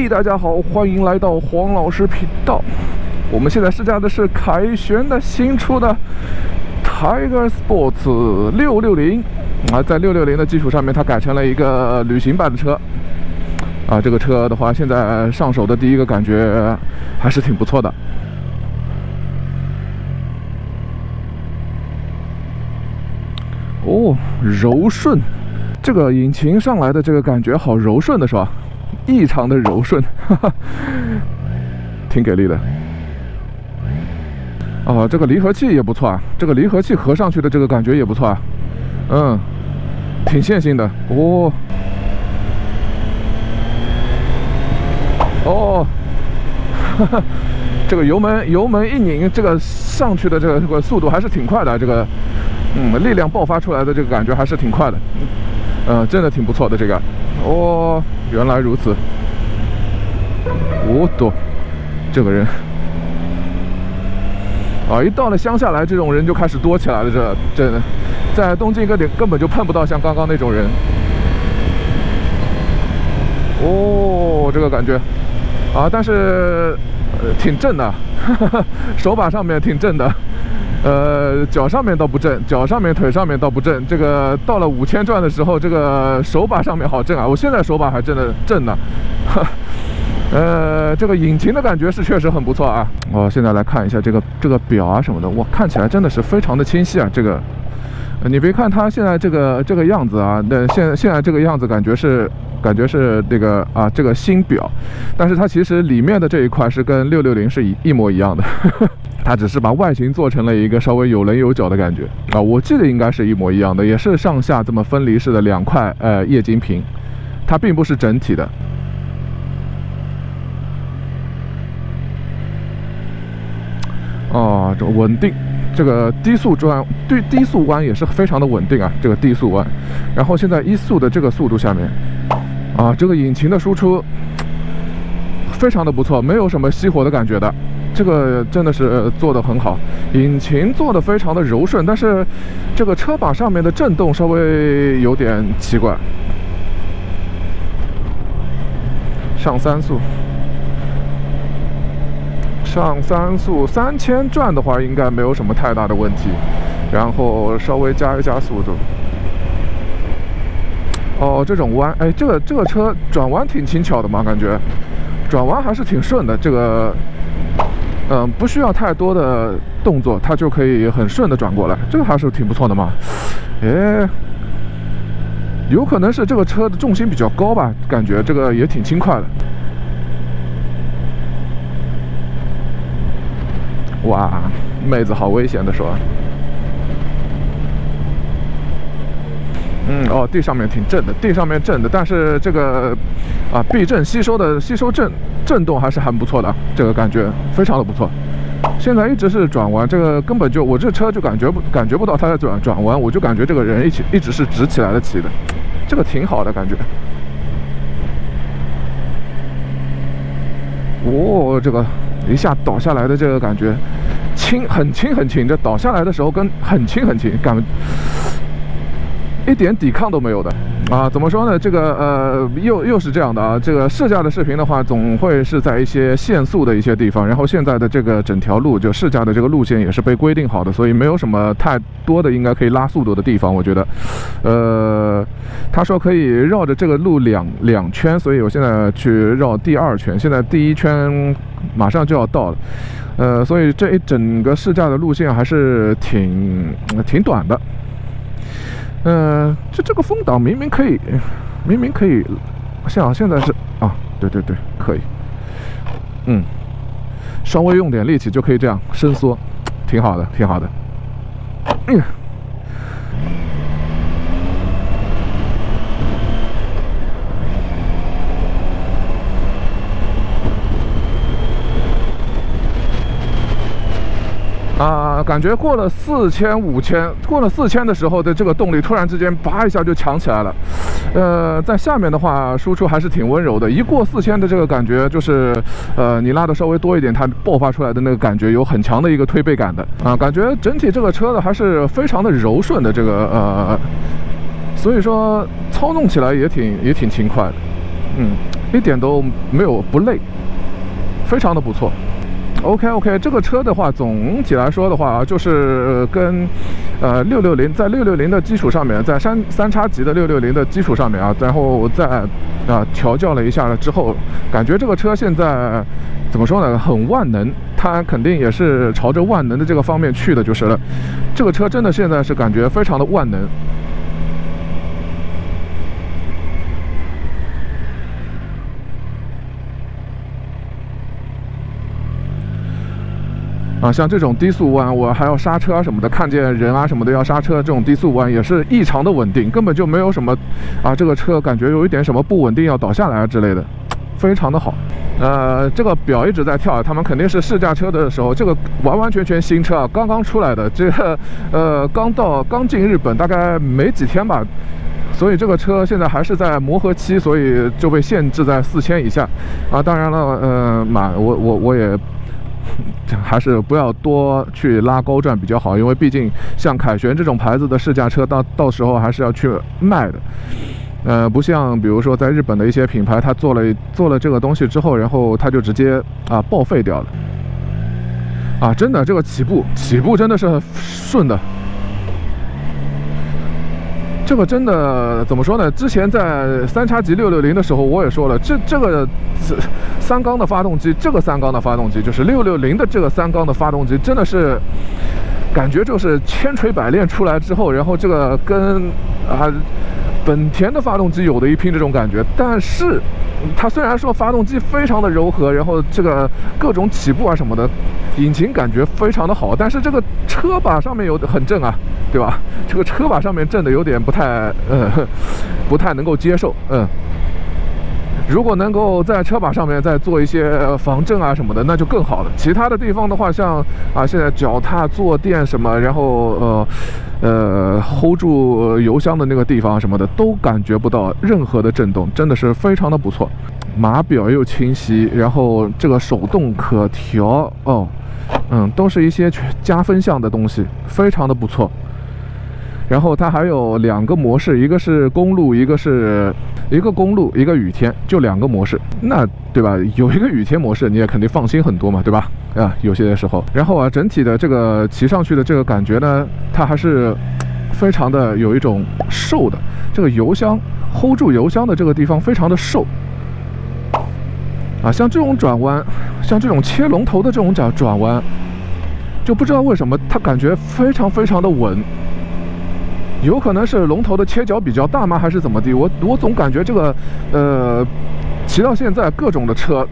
嘿，大家好，欢迎来到黄老师频道。我们现在试驾的是凯旋的新出的 Tiger Sports 660啊，在660的基础上面，它改成了一个旅行版的车啊。这个车的话，现在上手的第一个感觉还是挺不错的。哦，柔顺，这个引擎上来的这个感觉好柔顺的是吧？异常的柔顺，哈哈，挺给力的。哦，这个离合器也不错啊，这个离合器合上去的这个感觉也不错啊，挺线性的哦。哦，哈哈，这个油门一拧，这个上去的这个速度还是挺快的，这个力量爆发出来的这个感觉还是挺快的，真的挺不错的这个。哦，原来如此。哦，多，这个人啊，一到了乡下来，这种人就开始多起来了。这在东京根本就碰不到像刚刚那种人。哦，这个感觉啊，但是挺正的，手把上面挺正的。脚上面倒不正，脚上面腿上面倒不正。这个到了5000转的时候，这个手把上面好正啊！我现在手把还真的正呢。这个引擎的感觉是确实很不错啊。我现在来看一下这个表啊什么的，哇，看起来真的是非常的清晰啊。这个，你别看它现在这个样子啊，那现在这个样子感觉是这个啊这个新表，但是它其实里面的这一块是跟660是一模一样的。它只是把外形做成了一个稍微有棱有角的感觉啊，我记得应该是一模一样的，也是上下这么分离式的2块液晶屏，它并不是整体的。哦，这稳定，这个低速弯也是非常的稳定啊，这个低速弯。然后现在1速的这个速度下面，啊，这个引擎的输出非常的不错，没有什么熄火的感觉的。这个真的是做得很好，引擎做得非常的柔顺，但是这个车把上面的震动稍微有点奇怪。上3速，3000转的话应该没有什么太大的问题，然后稍微加一加速度。哦，这种弯，哎，这个车转弯挺轻巧的嘛，感觉转弯还是挺顺的，这个。不需要太多的动作，它就可以很顺的转过来，这个还是挺不错的嘛。哎，有可能是这个车的重心比较高吧，感觉这个也挺轻快的。哇，妹子好危险的说。哦，地上面挺正的，但是这个啊避震吸收震动还是很不错的，这个感觉非常的不错。现在一直是转弯，这个根本就我这车就感觉不到它在转弯，我就感觉这个人一直是直起来的骑的，这个挺好的感觉。哦，这个一下倒下来的这个感觉很轻，这倒下来的时候跟很轻，一点抵抗都没有的啊！怎么说呢？这个又是这样的啊。这个试驾的视频的话，总会是在一些限速的一些地方，然后现在的这个整条路就试驾的这个路线也是被规定好的，所以没有什么太多的应该可以拉速度的地方。我觉得，他说可以绕着这个路两圈，所以我现在去绕第2圈，现在第1圈马上就要到了，所以这一整个试驾的路线还是挺短的。这个风挡明明可以，像现在是啊，对，可以，稍微用点力气就可以这样伸缩，挺好的。啊，感觉过了4000、5000，过了4000的时候的这个动力突然之间叭一下就强起来了。在下面的话输出还是挺温柔的，一过4000的这个感觉就是，你拉的稍微多一点，它爆发出来的那个感觉有很强的一个推背感的啊，感觉整体这个车的还是非常的柔顺的这个所以说操纵起来也挺轻快的，一点都没有不累，非常的不错。OK， 这个车的话，总体来说的话，就是跟660在660的基础上面，在三叉戟的660的基础上面啊，然后再调教了一下了之后，感觉这个车现在怎么说呢，很万能，它肯定也是朝着万能的这个方面去的，就是了。这个车真的现在是感觉非常的万能。像这种低速弯，我还要刹车什么的，看见人啊什么的要刹车，这种低速弯也是异常的稳定，根本就没有什么这个车感觉有一点什么不稳定要倒下来啊之类的，非常的好。这个表一直在跳，他们肯定是试驾车的时候，这个完完全全新车啊，刚刚出来的，这个刚进日本大概没几天吧。所以这个车现在还是在磨合期，所以就被限制在4000以下啊。当然了，我也还是不要多去拉高转比较好，因为毕竟像凯旋这种牌子的试驾车，到时候还是要去卖的。不像比如说在日本的一些品牌，它做了这个东西之后，然后它就直接报废掉了。真的这个起步真的是顺的。这个真的怎么说呢？之前在三叉戟660的时候，我也说了，这个三缸的发动机，这个三缸的发动机就是660的这个三缸的发动机，真的是感觉就是千锤百炼出来之后，然后这个跟本田的发动机有的一拼这种感觉。但是它虽然说发动机非常的柔和，然后这个各种起步什么的，引擎感觉非常的好，但是这个车把上面很正啊，对吧？这个车把上面正的有点不太能够接受。如果能够在车把上面再做一些防震什么的，那就更好了。其他的地方的话，像现在脚踏坐垫什么，然后hold 住油箱的那个地方什么的，都感觉不到任何的震动，真的是非常的不错。码表又清晰，然后这个手动可调都是一些加分项的东西，非常的不错。然后它还有2个模式，一个是公路，一个公路，一个雨天，就2个模式。那对吧？有一个雨天模式，你也肯定放心很多嘛，对吧？有些时候。然后整体的这个骑上去的这个感觉呢，它还是非常的有一种瘦的，这个油箱 hold 住油箱的这个地方非常的瘦。像这种转弯，像这种切龙头的这种转弯，就不知道为什么它感觉非常非常的稳。有可能是龙头的切角比较大吗？还是怎么地？我总感觉这个骑到现在各种的车，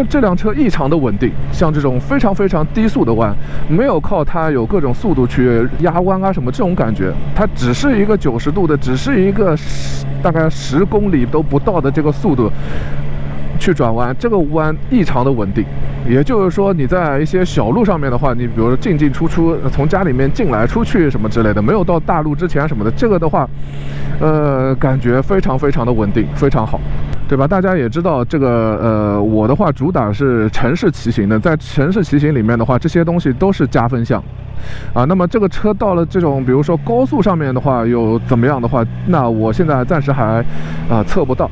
这辆车异常的稳定。像这种非常非常低速的弯，没有靠它有各种速度去压弯什么这种感觉，它只是一个90度的，只是一个大概10公里都不到的这个速度去转弯，这个弯异常的稳定。也就是说，你在一些小路上面的话，你比如进出，从家里面进来出去什么之类的，没有到大路之前什么的，这个的话，感觉非常非常的稳定，非常好，对吧？大家也知道这个，我的话主打是城市骑行的，在城市骑行里面的话，这些东西都是加分项。那么这个车到了这种比如说高速上面的话，有怎么样的话，那我现在暂时还测不到。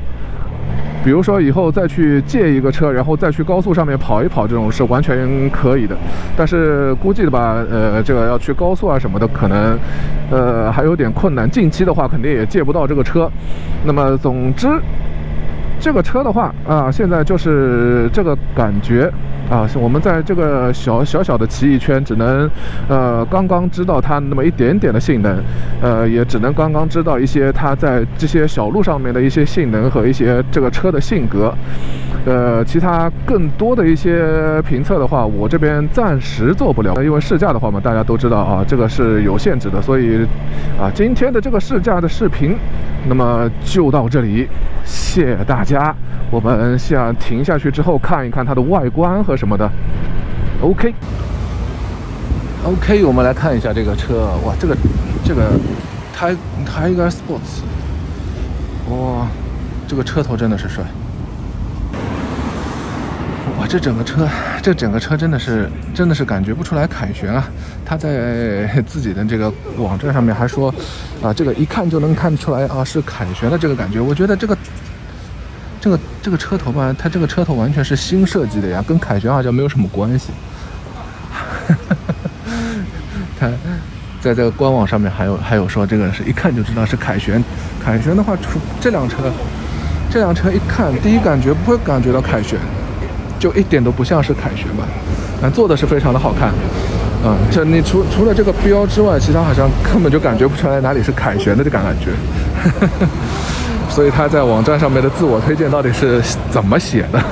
比如说以后再去借一个车，然后再去高速上面跑一跑，这种是完全可以的。但是估计的吧，这个要去高速什么的，可能还有点困难。近期的话，肯定也借不到这个车。那么总之，这个车的话现在就是这个感觉我们在这个小的骑一圈，只能刚刚知道它那么一点点的性能，也只能刚刚知道一些它在这些小路上面的一些性能和一些这个车的性格。其他更多的一些评测的话，我这边暂时做不了，因为试驾的话嘛，大家都知道这个是有限制的，所以今天的这个试驾的视频，那么就到这里，谢谢大家。我们先停下去之后看一看它的外观和什么的。OK， 我们来看一下这个车。哇，这个 Tiger Sports， 哇，这个车头真的是帅。哇，这整个车真的是感觉不出来凯旋啊！他在自己的这个网站上面还说这个一看就能看出来是凯旋的这个感觉。我觉得这个这个车头吧，它这个车头完全是新设计的呀，跟凯旋好像没有什么关系。它在这个官网上面还有说这个是一看就知道是凯旋。凯旋的话，这辆车一看第一感觉不会感觉到凯旋，就一点都不像是凯旋吧。做的是非常的好看。这你除了这个标之外，其他好像根本就感觉不出来哪里是凯旋的这个感觉。所以他在网站上面的自我推荐到底是怎么写的？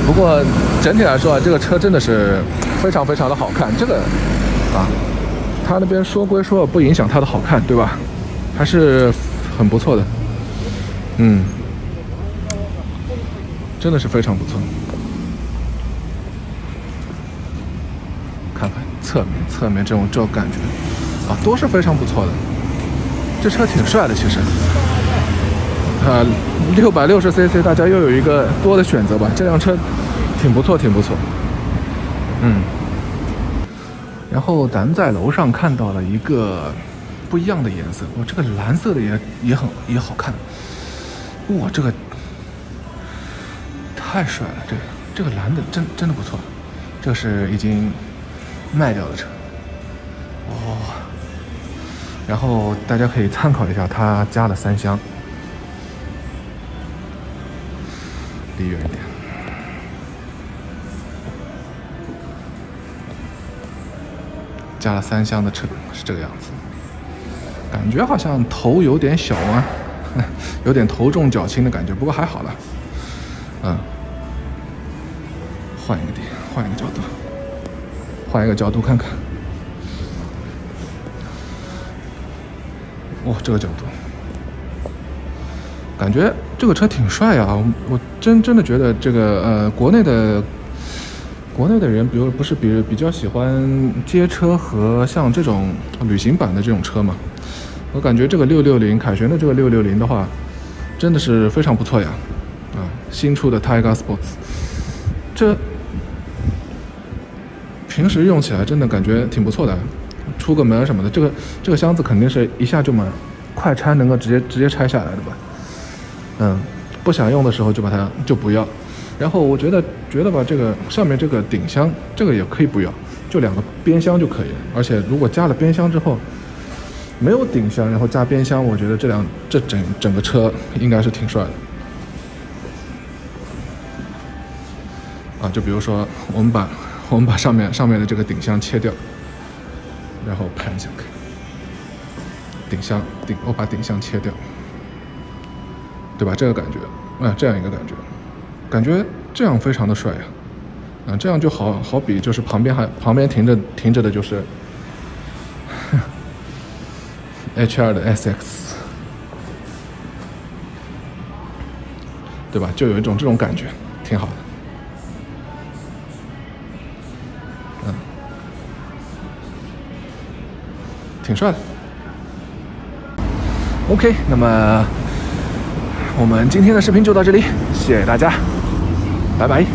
不过整体来说啊，这个车真的是非常非常的好看。这个他那边说归说，不影响它的好看，对吧？还是很不错的。真的是非常不错。看看侧面这种感觉都是非常不错的。这车挺帅的，其实。660cc， 大家又有一个多的选择吧。这辆车挺不错。然后咱在楼上看到了一个不一样的颜色，这个蓝色的也好看。哇，这个太帅了，这个蓝的真的不错。这是已经卖掉的车。然后大家可以参考一下，它加了3厢。离远一点。加了3厢的车是这个样子，感觉好像头有点小啊，有点头重脚轻的感觉，不过还好了。换一个点，换一个角度，换一个角度看看。这个角度，感觉这个车挺帅啊！我真的觉得这个国内的人，比较喜欢街车和像这种旅行版的这种车嘛。我感觉这个660凯旋的这个660的话，真的是非常不错呀！新出的 Tiger Sports， 这平时用起来真的感觉挺不错的。出个门什么的，这个箱子肯定是一下就满，快拆能够直接拆下来的吧。不想用的时候就把它就不要。然后我觉得吧，这个上面这个顶箱这个也可以不要，就2个边箱就可以了。而且如果加了边箱之后，没有顶箱然后加边箱，我觉得这整个车应该是挺帅的。就比如说我们把上面的这个顶箱切掉。然后盘下看，我把顶箱切掉，对吧？这个感觉，这样一个感觉这样非常的帅呀，这样就好比就是旁边停着的就是HR 的 SX， 对吧？就有一种这种感觉，挺好的。挺帅的。OK， 那么我们今天的视频就到这里，谢谢大家，拜拜。